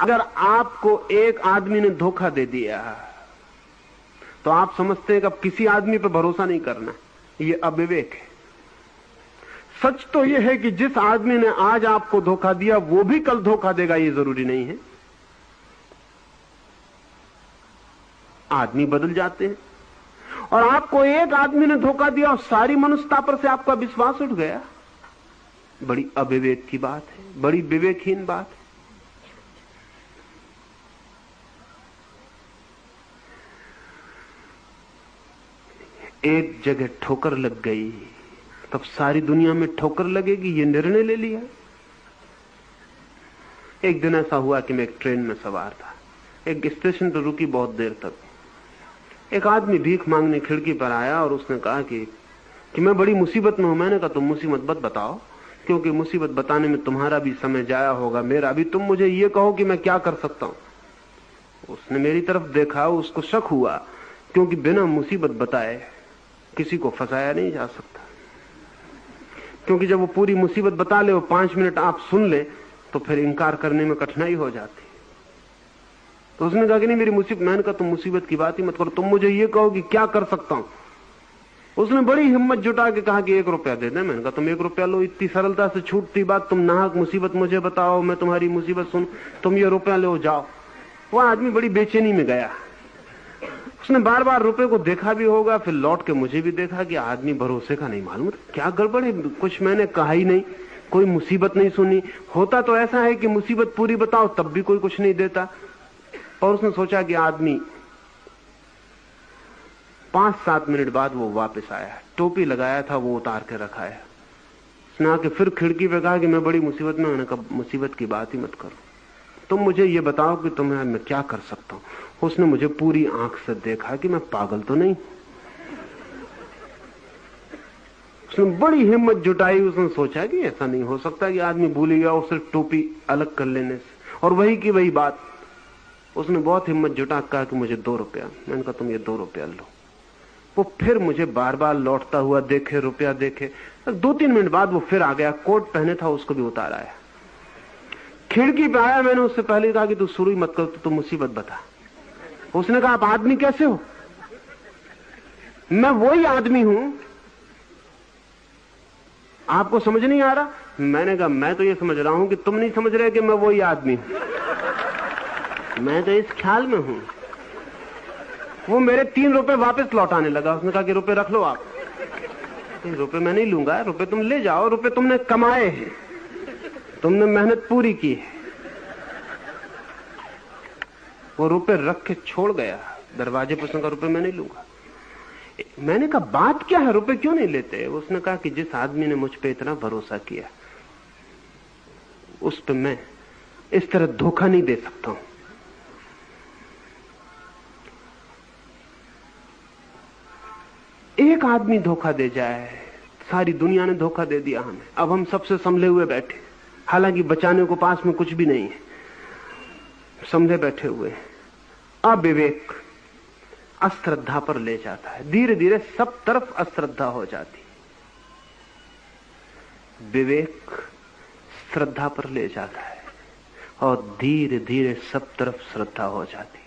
अगर आपको एक आदमी ने धोखा दे दिया तो आप समझते हैं कि अब किसी आदमी पर भरोसा नहीं करना। ये अविवेक है। सच तो यह है कि जिस आदमी ने आज आपको धोखा दिया वो भी कल धोखा देगा, ये जरूरी नहीं है। आदमी बदल जाते हैं। और आपको एक आदमी ने धोखा दिया और सारी मनुष्यता पर से आपका विश्वास उठ गया। बड़ी अविवेक की बात है, बड़ी विवेकहीन बात है। एक जगह ठोकर लग गई, तब सारी दुनिया में ठोकर लगेगी, ये निर्णय ले लिया। एक दिन ऐसा हुआ कि मैं एक ट्रेन में सवार था, एक स्टेशन पर रुकी बहुत देर तक। एक आदमी भीख मांगने खिड़की पर आया और उसने कहा कि मैं बड़ी मुसीबत में हूं। मैंने कहा तुम मुसीबत मत बताओ, क्योंकि मुसीबत बताने में तुम्हारा भी समय जाया होगा, मेरा भी। तुम मुझे ये कहो कि मैं क्या कर सकता हूं। उसने मेरी तरफ देखा, उसको शक हुआ, क्योंकि बिना मुसीबत बताए किसी को फंसाया नहीं जा सकता। क्योंकि जब वो पूरी मुसीबत बता ले और 5 मिनट आप सुन ले तो फिर इनकार करने में कठिनाई हो जाती। तो उसने कहा कि नहीं मेरी मुसीबत। मैंने कहा तुम मुसीबत की बात ही मत करो, तुम मुझे ये कहो कि क्या कर सकता हूं। उसने बड़ी हिम्मत जुटा के कहा कि 1 रुपया दे दे। मैंने कहा तुम 1 रुपया लो, इतनी सरलता से छूटती बात। तुम नाहक मुसीबत मुझे बताओ, मैं तुम्हारी मुसीबत सुन, तुम ये रुपया लो जाओ। वो आदमी बड़ी बेचैनी में गया। उसने बार बार रुपए को देखा भी होगा, फिर लौट के मुझे भी देखा कि आदमी भरोसे का नहीं। मालूम क्या गड़बड़ है, कुछ मैंने कहा ही नहीं, कोई मुसीबत नहीं सुनी। होता तो ऐसा है कि मुसीबत पूरी बताओ तब भी कोई कुछ नहीं देता। और उसने सोचा कि आदमी 5-7 मिनट बाद वो वापस आया, टोपी लगाया था वो उतार के रखा है। उसने आके फिर खिड़की पे कहा कि मैं बड़ी मुसीबत में। मैंने कहा मुसीबत की बात ही मत करो, तुम मुझे ये बताओ कि तुम्हें मैं क्या कर सकता हूं। उसने मुझे पूरी आंख से देखा कि मैं पागल तो नहीं। उसने बड़ी हिम्मत जुटाई। उसने सोचा कि ऐसा नहीं हो सकता कि आदमी भूल गया और सिर्फ टोपी अलग कर लेने से। और वही की वही बात। उसने बहुत हिम्मत जुटा कहा कि मुझे 2 रुपया। मैंने कहा तुम ये 2 रुपया लो। वो फिर मुझे बार बार लौटता हुआ देखे, रुपया देखे। 2-3 मिनट बाद वो फिर आ गया, कोट पहने था उसको भी उतार आया। खिड़की पे आया, मैंने उससे पहले कहा कि तू शुरू ही मत कर, तू मुसीबत बता। उसने कहा आप आदमी कैसे हो। मैं वही आदमी हूं, आपको समझ नहीं आ रहा। मैंने कहा मैं तो ये समझ रहा हूं कि तुम नहीं समझ रहे कि मैं वही आदमी हूं। मैं तो इस ख्याल में हूं। वो मेरे 3 रुपए वापस लौटाने लगा। उसने कहा कि रुपए रख लो आप। रुपए मैं नहीं लूंगा, रुपए तुम ले जाओ, रुपए तुमने कमाए हैं, तुमने मेहनत पूरी की है। वो रुपए रख के छोड़ गया दरवाजे पर। उसने कहा रुपए मैं नहीं लूंगा। मैंने कहा बात क्या है, रुपए क्यों नहीं लेते। उसने कहा कि जिस आदमी ने मुझ पे इतना भरोसा किया उस पे मैं इस तरह धोखा नहीं दे सकता हूं। एक आदमी धोखा दे जाए, सारी दुनिया ने धोखा दे दिया हमें। अब हम सबसे संभले हुए बैठे, हालांकि बचाने को पास में कुछ भी नहीं है, संभले बैठे हुए। अविवेक अश्रद्धा पर ले जाता है, धीरे धीरे सब तरफ अश्रद्धा हो जाती। विवेक श्रद्धा पर ले जाता है और धीरे धीरे सब तरफ श्रद्धा हो जाती।